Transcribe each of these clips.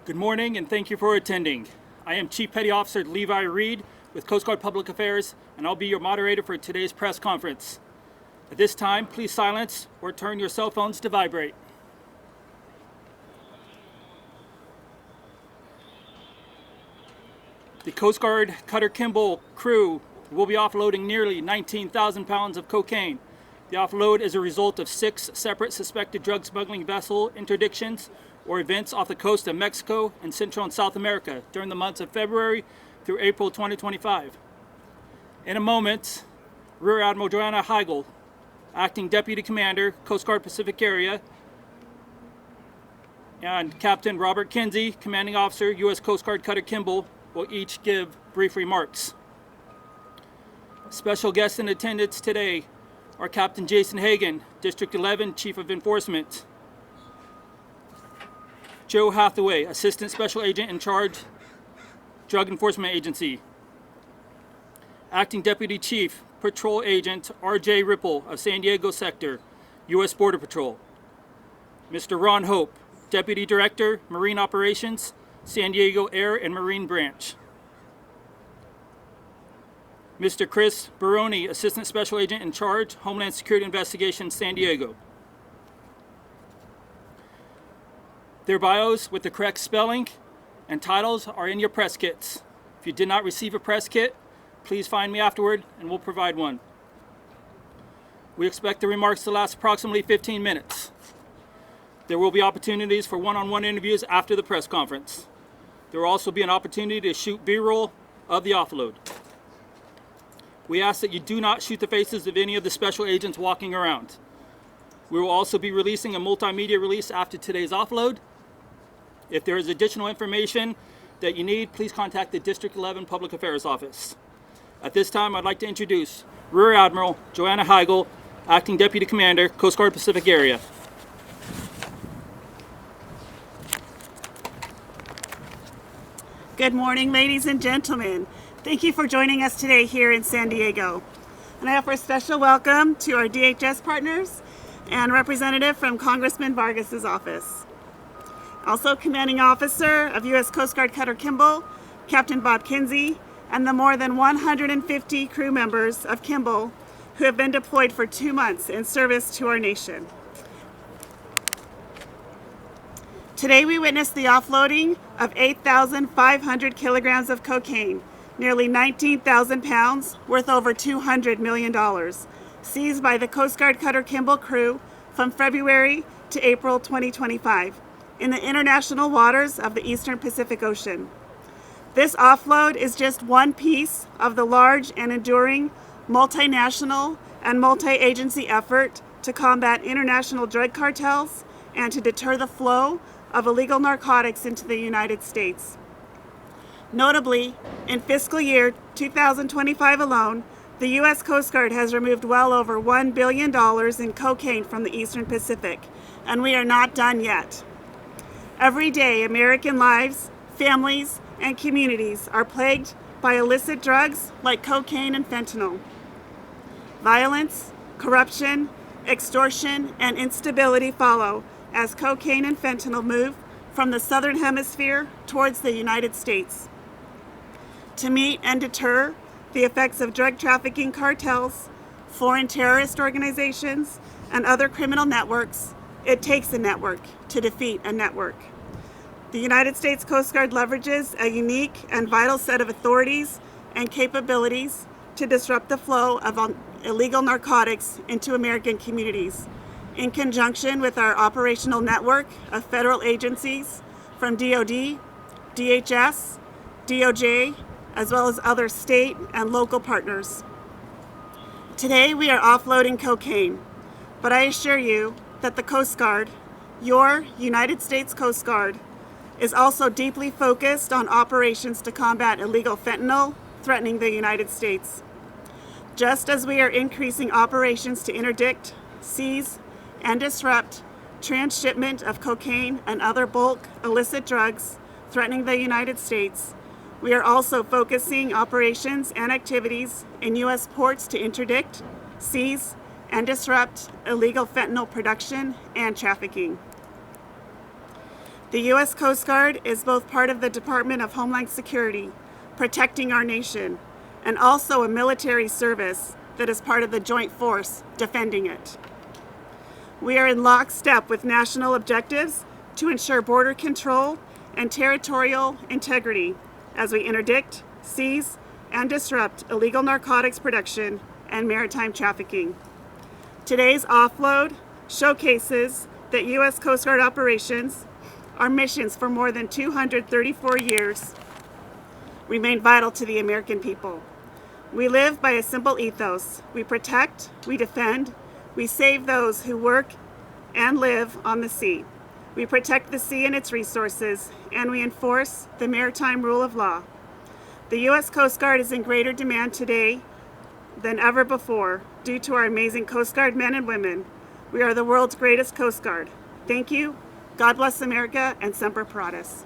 Good morning and thank you for attending. I am Chief Petty Officer Levi Reed with Coast Guard Public Affairs, and I'll be your moderator for today's press conference. At this time, please silence or turn your cell phones to vibrate. The Coast Guard Cutter Kimball crew will be offloading nearly 19,000 pounds of cocaine. The offload is a result of 6 separate suspected drug smuggling vessel interdictions or events off the coast of Mexico and Central and South America during the months of February through April 2025. In a moment, Rear Admiral Higgel, Acting Deputy Commander, Coast Guard Pacific Area, and Captain Robert Kinsey, Commanding Officer, U.S. Coast Guard Cutter Kimball, will each give brief remarks. Special guests in attendance today are Captain Jason Hagan, District 11 Chief of Enforcement, Joe Hathaway, Assistant Special Agent in Charge, Drug Enforcement Agency, Acting Deputy Chief Patrol Agent R.J. Ripple of San Diego Sector, U.S. Border Patrol, Mr. Ron Hope, Deputy Director, Marine Operations, San Diego Air and Marine Branch, Mr. Chris Baroni, Assistant Special Agent in Charge, Homeland Security Investigations, San Diego. Their bios with the correct spelling and titles are in your press kits. If you did not receive a press kit, please find me afterward and we'll provide one. We expect the remarks to last approximately 15 minutes. There will be opportunities for one-on-one interviews after the press conference. There will also be an opportunity to shoot B-roll of the offload. We ask that you do not shoot the faces of any of the special agents walking around. We will also be releasing a multimedia release after today's offload. If there is additional information that you need, please contact the District 11 Public Affairs Office. At this time, I'd like to introduce Rear Admiral Joanna Higgel, Acting Deputy Commander, Coast Guard Pacific Area. Good morning, ladies and gentlemen. Thank you for joining us today here in San Diego. And I offer a special welcome to our DHS partners and representative from Congressman Vargas's office. Also, Commanding Officer of U.S. Coast Guard Cutter Kimball, Captain Bob Kinsey, and the more than 150 crew members of Kimball who have been deployed for 2 months in service to our nation. Today we witnessed the offloading of 8,500 kilograms of cocaine, nearly 19,000 pounds, worth over $200 million, seized by the Coast Guard Cutter Kimball crew from February to April 2025 in the international waters of the Eastern Pacific Ocean. This offload is just one piece of the large and enduring multinational and multi-agency effort to combat international drug cartels and to deter the flow of illegal narcotics into the United States. Notably, in fiscal year 2025 alone, the U.S. Coast Guard has removed well over $1 billion in cocaine from the Eastern Pacific, and we are not done yet. Every day, American lives, families, and communities are plagued by illicit drugs like cocaine and fentanyl. Violence, corruption, extortion, and instability follow as cocaine and fentanyl move from the Southern Hemisphere towards the United States. To meet and deter the effects of drug trafficking cartels, foreign terrorist organizations, and other criminal networks, it takes a network to defeat a network. The United States Coast Guard leverages a unique and vital set of authorities and capabilities to disrupt the flow of illegal narcotics into American communities, in conjunction with our operational network of federal agencies from DOD, DHS, DOJ, as well as other state and local partners. Today we are offloading cocaine, but I assure you that the Coast Guard, your United States Coast Guard, is also deeply focused on operations to combat illegal fentanyl threatening the United States. Just as we are increasing operations to interdict, seize, and disrupt transshipment of cocaine and other bulk illicit drugs threatening the United States, we are also focusing operations and activities in U.S. ports to interdict, seize, and disrupt illegal fentanyl production and trafficking. The U.S. Coast Guard is both part of the Department of Homeland Security, protecting our nation, and also a military service that is part of the joint force defending it. We are in lockstep with national objectives to ensure border control and territorial integrity as we interdict, seize, and disrupt illegal narcotics production and maritime trafficking. Today's offload showcases that U.S. Coast Guard operations, our missions for more than 234 years, remain vital to the American people. We live by a simple ethos. We protect, we defend, we save those who work and live on the sea. We protect the sea and its resources, and we enforce the maritime rule of law. The U.S. Coast Guard is in greater demand today than ever before due to our amazing Coast Guard men and women. We are the world's greatest Coast Guard. Thank you. God bless America, and Semper Paratus.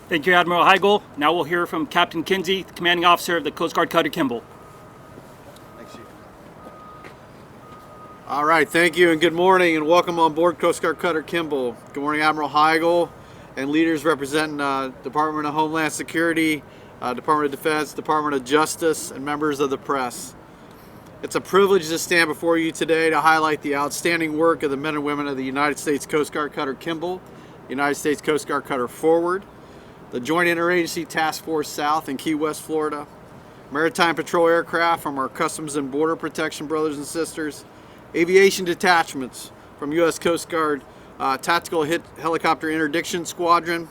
Thank you, Admiral Higgel. Now we'll hear from Captain Kinsey, the commanding officer of the Coast Guard Cutter Kimball. Thanks, Chief. All right, thank you and good morning and welcome on board Coast Guard Cutter Kimball. Good morning, Admiral Higgel and leaders representing Department of Homeland Security, Department of Defense, Department of Justice, and members of the press. It's a privilege to stand before you today to highlight the outstanding work of the men and women of the United States Coast Guard Cutter Kimball, United States Coast Guard Cutter Forward, the Joint Interagency Task Force South in Key West, Florida, Maritime Patrol Aircraft from our Customs and Border Protection brothers and sisters, aviation detachments from U.S. Coast Guard Tactical Helicopter Interdiction Squadron,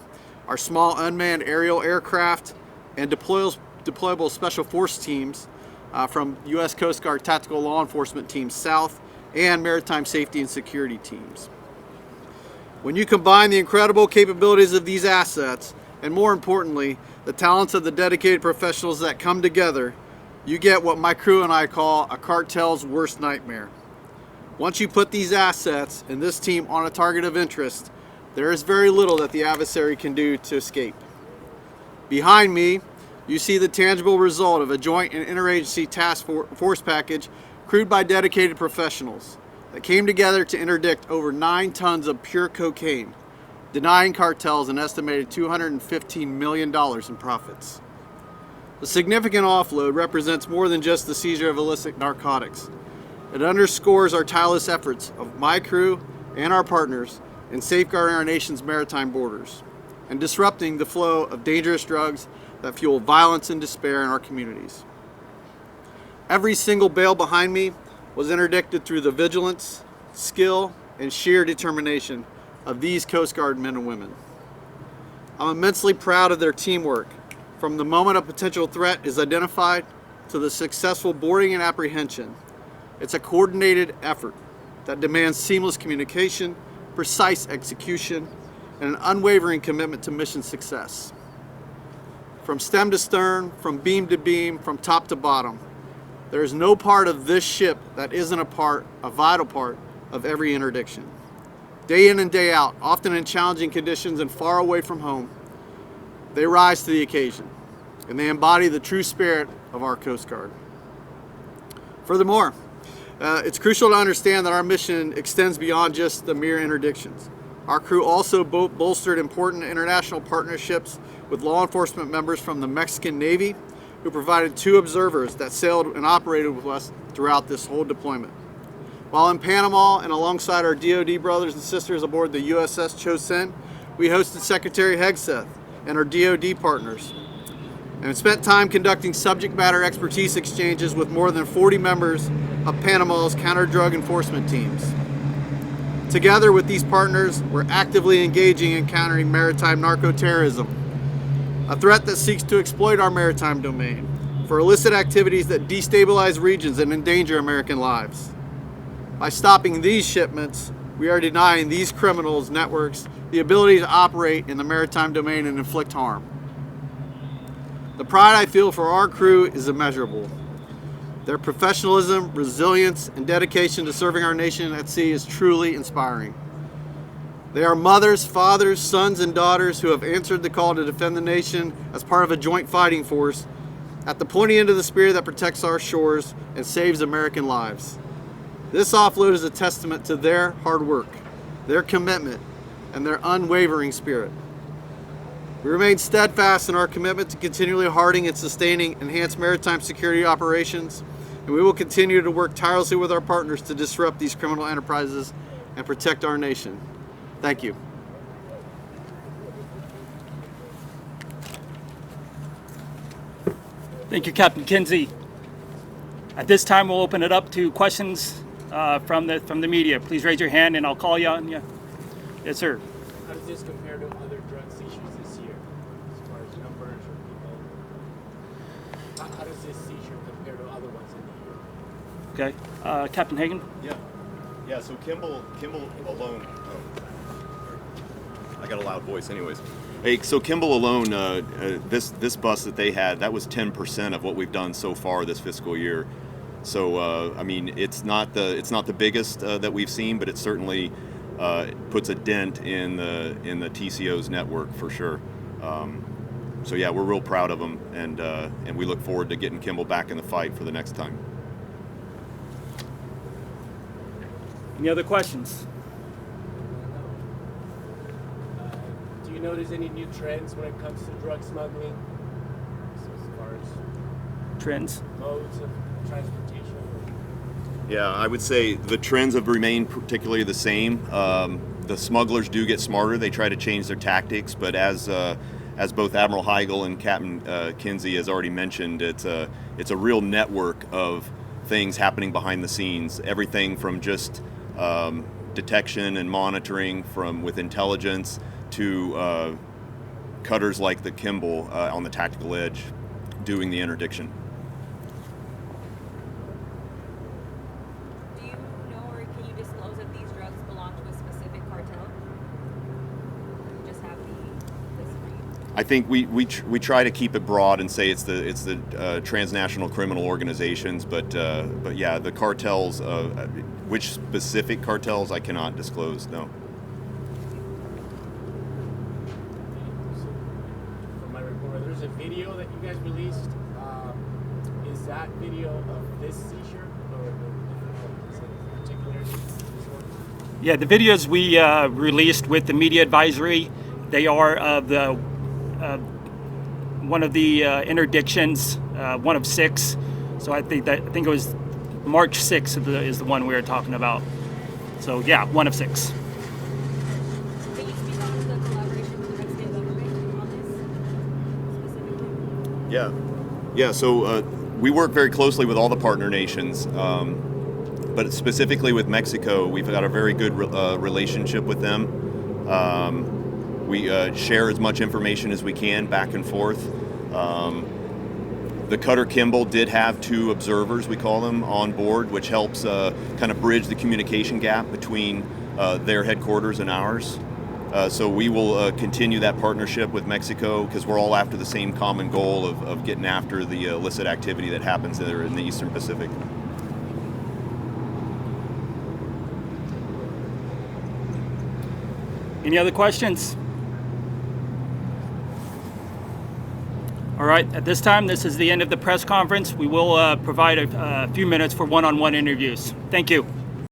our small unmanned aerial aircraft, and deployable special force teams from U.S. Coast Guard Tactical Law Enforcement Team South and Maritime Safety and Security teams. When you combine the incredible capabilities of these assets, and more importantly, the talents of the dedicated professionals that come together, you get what my crew and I call a cartel's worst nightmare. Once you put these assets and this team on a target of interest, there is very little that the adversary can do to escape. Behind me, you see the tangible result of a joint and interagency task force package crewed by dedicated professionals that came together to interdict over 9 tons of pure cocaine, denying cartels an estimated $215 million in profits. The significant offload represents more than just the seizure of illicit narcotics. It underscores our tireless efforts of my crew and our partners in safeguarding our nation's maritime borders and disrupting the flow of dangerous drugs that fuel violence and despair in our communities. Every single bale behind me was interdicted through the vigilance, skill, and sheer determination of these Coast Guard men and women. I'm immensely proud of their teamwork, from the moment a potential threat is identified to the successful boarding and apprehension. It's a coordinated effort that demands seamless communication, precise execution, and an unwavering commitment to mission success. From stem to stern, from beam to beam, from top to bottom, there is no part of this ship that isn't a vital part of every interdiction. Day in and day out, often in challenging conditions and far away from home, they rise to the occasion, and they embody the true spirit of our Coast Guard. Furthermore, it's crucial to understand that our mission extends beyond just the mere interdictions. Our crew also bolstered important international partnerships with law enforcement members from the Mexican Navy, who provided 2 observers that sailed and operated with us throughout this whole deployment. While in Panama and alongside our DoD brothers and sisters aboard the USS Chosin, we hosted Secretary Hegseth and our DoD partners, and spent time conducting subject matter expertise exchanges with more than 40 members of Panama's counter-drug enforcement teams. Together with these partners, we're actively engaging in countering maritime narco-terrorism, a threat that seeks to exploit our maritime domain for illicit activities that destabilize regions and endanger American lives. By stopping these shipments, we are denying these criminals' networks the ability to operate in the maritime domain and inflict harm. The pride I feel for our crew is immeasurable. Their professionalism, resilience, and dedication to serving our nation at sea is truly inspiring. They are mothers, fathers, sons, and daughters who have answered the call to defend the nation as part of a joint fighting force at the pointy end of the spear that protects our shores and saves American lives. This offload is a testament to their hard work, their commitment, and their unwavering spirit. We remain steadfast in our commitment to continually hardening and sustaining enhanced maritime security operations, and we will continue to work tirelessly with our partners to disrupt these criminal enterprises and protect our nation. Thank you. Thank you, Captain Kinsey. At this time, we'll open it up to questions from the media. Please raise your hand and I'll call you on you. Yes, sir. How does this compare to other drug seizures this year, as far as numbers or people? How does this seizure compare to other ones in the year? Okay. Captain Higgel? Yeah. So Kimball alone. I got a loud voice, anyways. Hey, so Kimball alone, this bus that they had, that was 10% of what we've done so far this fiscal year. So I mean, it's not the biggest that we've seen, but it certainly puts a dent in the TCO's network for sure. So yeah, we're real proud of them, and we look forward to getting Kimball back in the fight for the next time. Any other questions? Do you notice any new trends when it comes to drug smuggling? So as far as Trends? modes of transportation? Yeah, I would say the trends have remained particularly the same. The smugglers do get smarter; they try to change their tactics, but as both Admiral Higgel and Captain Kinsey has already mentioned, it's a real network of things happening behind the scenes. Everything from just detection and monitoring with intelligence to cutters like the Kimball on the tactical edge doing the interdiction. Do you know or can you disclose if these drugs belong to a specific cartel? Just have the list for you. I think we try to keep it broad and say it's the transnational criminal organizations, but yeah, the cartels. Which specific cartels I cannot disclose. No. So, from my report, there's a video that you guys released. Is that video of this seizure or is it particular to this one? Yeah, the videos we released with the media advisory, they are of the one of the interdictions, one of 6. So I think it was March 6th is the one we were talking about. So yeah, one of 6. Can you speak on the collaboration with the Mexican government on this specifically? Yeah. So we work very closely with all the partner nations, but specifically with Mexico, we've got a very good relationship with them. We share as much information as we can back and forth. The cutter Kimball did have 2 observers, we call them, on board, which helps kind of bridge the communication gap between their headquarters and ours. So we will continue that partnership with Mexico because we're all after the same common goal of getting after the illicit activity that happens there in the Eastern Pacific. Any other questions? All right, at this time, this is the end of the press conference. We will provide a few minutes for one-on-one interviews. Thank you.